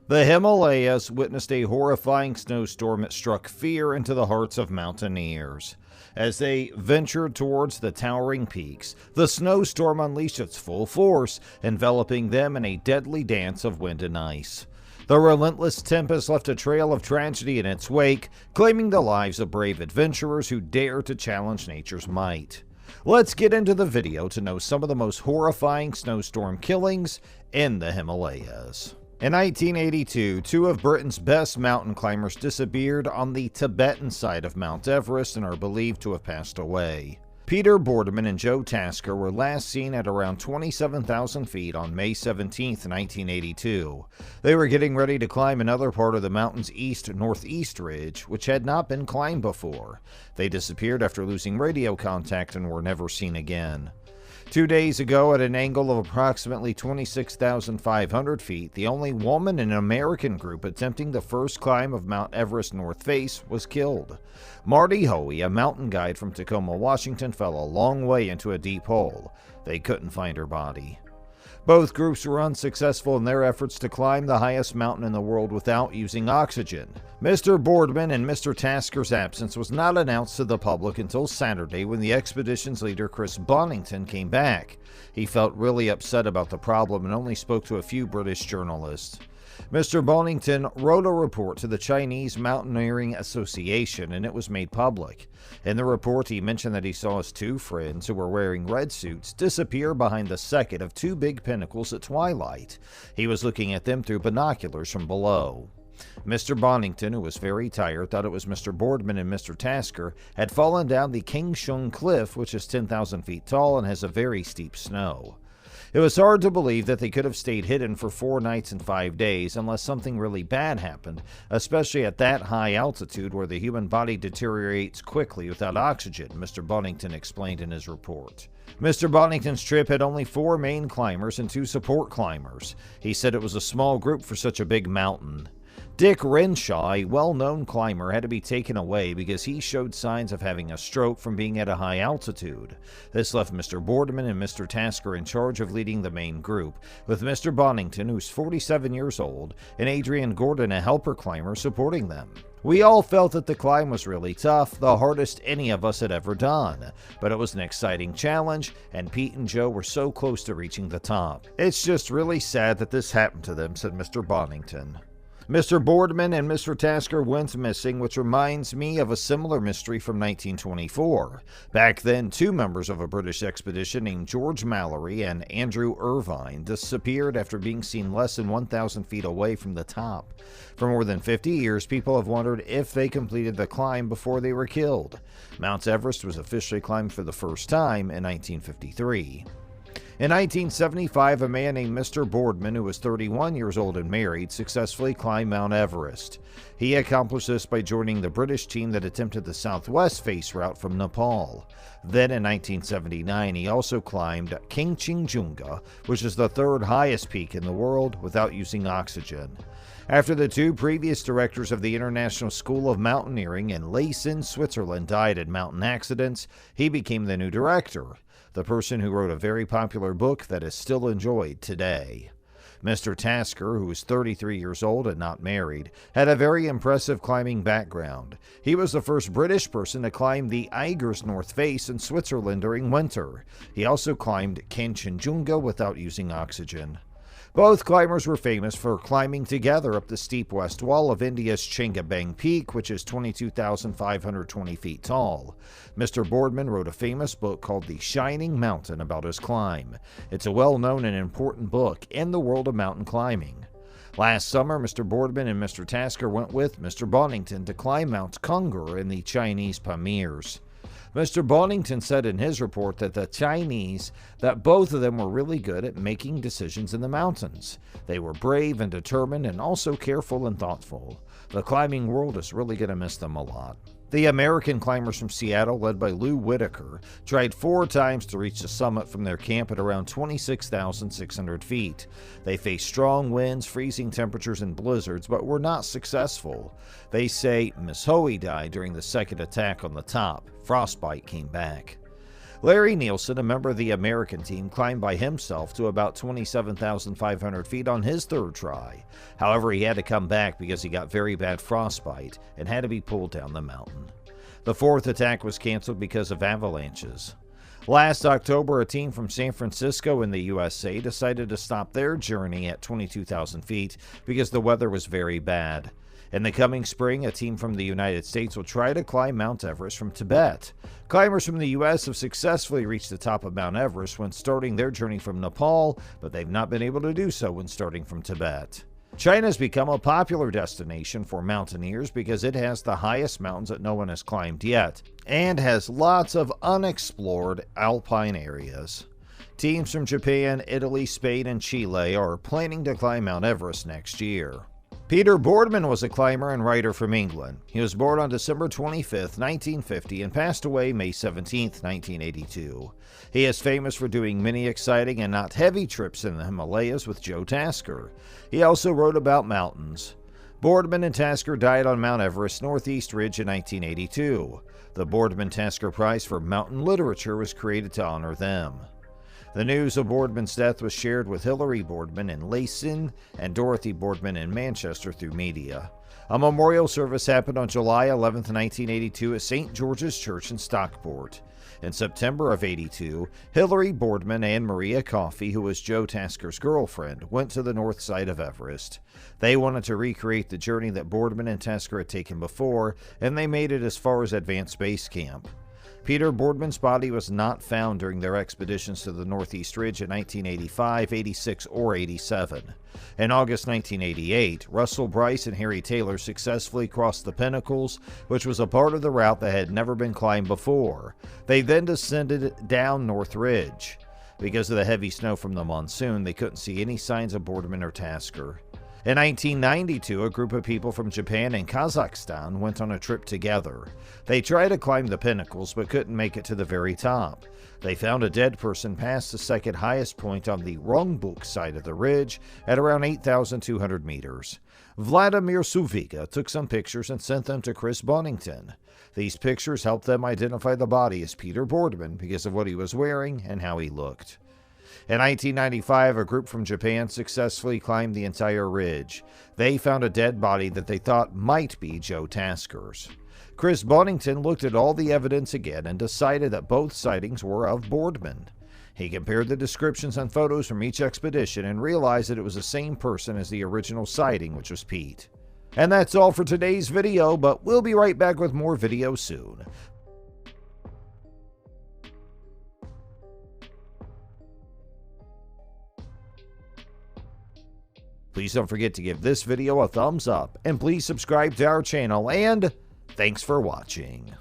The Himalayas witnessed a horrifying snowstorm that struck fear into the hearts of mountaineers. As they ventured towards the towering peaks, the snowstorm unleashed its full force, enveloping them in a deadly dance of wind and ice. The relentless tempest left a trail of tragedy in its wake, claiming the lives of brave adventurers who dare to challenge nature's might. Let's get into the video to know some of the most horrifying snowstorm killings in the Himalayas. In 1982, two of Britain's best mountain climbers disappeared on the Tibetan side of Mount Everest and are believed to have passed away. Peter Boardman and Joe Tasker were last seen at around 27,000 feet on May 17, 1982. They were getting ready to climb another part of the mountain's east-northeast ridge, which had not been climbed before. They disappeared after losing radio contact and were never seen again. 2 days ago, at an angle of approximately 26,500 feet, the only woman in an American group attempting the first climb of Mount Everest North Face was killed. Marty Hoey, a mountain guide from Tacoma, Washington, fell a long way into a deep hole. They couldn't find her body. Both groups were unsuccessful in their efforts to climb the highest mountain in the world without using oxygen. Mr. Boardman and Mr. Tasker's absence was not announced to the public until Saturday when the expedition's leader Chris Bonington came back. He felt really upset about the problem and only spoke to a few British journalists. Mr. Bonington wrote a report to the Chinese Mountaineering Association and it was made public. In the report, he mentioned that he saw his two friends, who were wearing red suits, disappear behind the second of two big pinnacles at twilight. He was looking at them through binoculars from below. Mr. Bonington, who was very tired, thought it was Mr. Boardman and Mr. Tasker had fallen down the King Shung Cliff, which is 10,000 feet tall and has a very steep snow. It was hard to believe that they could have stayed hidden for 4 nights and 5 days unless something really bad happened, especially at that high altitude where the human body deteriorates quickly without oxygen, Mr. Bonington explained in his report. Mr. Bonington's trip had only 4 main climbers and 2 support climbers. He said it was a small group for such a big mountain. Dick Renshaw, a well-known climber, had to be taken away because he showed signs of having a stroke from being at a high altitude. This left Mr. Boardman and Mr. Tasker in charge of leading the main group, with Mr. Bonington, who's 47 years old, and Adrian Gordon, a helper climber, supporting them. We all felt that the climb was really tough, the hardest any of us had ever done, but it was an exciting challenge, and Pete and Joe were so close to reaching the top. It's just really sad that this happened to them, said Mr. Bonington. Mr. Boardman and Mr. Tasker went missing, which reminds me of a similar mystery from 1924. Back then, 2 members of a British expedition named George Mallory and Andrew Irvine disappeared after being seen less than 1,000 feet away from the top. For more than 50 years, people have wondered if they completed the climb before they were killed. Mount Everest was officially climbed for the first time in 1953. In 1975, a man named Mr. Boardman, who was 31 years old and married, successfully climbed Mount Everest. He accomplished this by joining the British team that attempted the southwest face route from Nepal. Then in 1979, he also climbed Kangchenjunga, which is the 3rd highest peak in the world, without using oxygen. After the 2 previous directors of the International School of Mountaineering in Leysin, Switzerland, died in mountain accidents, he became the new director, the person who wrote a very popular book that is still enjoyed today. Mr. Tasker, who was 33 years old and not married, had a very impressive climbing background. He was the first British person to climb the Eiger's North Face in Switzerland during winter. He also climbed Kangchenjunga without using oxygen. Both climbers were famous for climbing together up the steep west wall of India's Chengabang Peak, which is 22,520 feet tall. Mr. Boardman wrote a famous book called The Shining Mountain about his climb. It's a well-known and important book in the world of mountain climbing. Last summer, Mr. Boardman and Mr. Tasker went with Mr. Bonington to climb Mount Kungur in the Chinese Pamirs. Mr. Bonington said in his report that that both of them were really good at making decisions in the mountains. They were brave and determined and also careful and thoughtful. The climbing world is really going to miss them a lot. The American climbers from Seattle, led by Lou Whitaker, tried 4 times to reach the summit from their camp at around 26,600 feet. They faced strong winds, freezing temperatures, and blizzards, but were not successful. They say Miss Hoey died during the second attack on the top. Frostbite came back. Larry Nielsen, a member of the American team, climbed by himself to about 27,500 feet on his third try. However, he had to come back because he got very bad frostbite and had to be pulled down the mountain. The fourth attack was canceled because of avalanches. Last October, a team from San Francisco in the USA decided to stop their journey at 22,000 feet because the weather was very bad. In the coming spring, a team from the United States will try to climb Mount Everest from Tibet. Climbers from the U.S. have successfully reached the top of Mount Everest when starting their journey from Nepal, but they've not been able to do so when starting from Tibet. China has become a popular destination for mountaineers because it has the highest mountains that no one has climbed yet, and has lots of unexplored alpine areas. Teams from Japan, Italy, Spain, and Chile are planning to climb Mount Everest next year. Peter Boardman was a climber and writer from England. He was born on December 25, 1950, and passed away May 17, 1982. He is famous for doing many exciting and not heavy trips in the Himalayas with Joe Tasker. He also wrote about mountains. Boardman and Tasker died on Mount Everest Northeast Ridge in 1982. The Boardman-Tasker Prize for Mountain Literature was created to honor them. The news of Boardman's death was shared with Hilary Boardman in Leysin and Dorothy Boardman in Manchester through media. A memorial service happened on July 11, 1982 at St. George's Church in Stockport. In September of '82, Hilary Boardman and Maria Coffey, who was Joe Tasker's girlfriend, went to the north side of Everest. They wanted to recreate the journey that Boardman and Tasker had taken before, and they made it as far as Advanced Base Camp. Peter Boardman's body was not found during their expeditions to the Northeast Ridge in 1985, 86, or 87. In August 1988, Russell Bryce and Harry Taylor successfully crossed the Pinnacles, which was a part of the route that had never been climbed before. They then descended down North Ridge. Because of the heavy snow from the monsoon, they couldn't see any signs of Boardman or Tasker. In 1992, a group of people from Japan and Kazakhstan went on a trip together. They tried to climb the Pinnacles but couldn't make it to the very top. They found a dead person past the second highest point on the Rongbuk side of the ridge at around 8,200 meters. Vladimir Suviga took some pictures and sent them to Chris Bonington. These pictures helped them identify the body as Peter Boardman because of what he was wearing and how he looked. In 1995, a group from Japan successfully climbed the entire ridge. They found a dead body that they thought might be Joe Tasker's. Chris Bonington looked at all the evidence again and decided that both sightings were of Boardman. He compared the descriptions and photos from each expedition and realized that it was the same person as the original sighting, which was Pete. And that's all for today's video, but we'll be right back with more videos soon. Please don't forget to give this video a thumbs up, and please subscribe to our channel, and thanks for watching.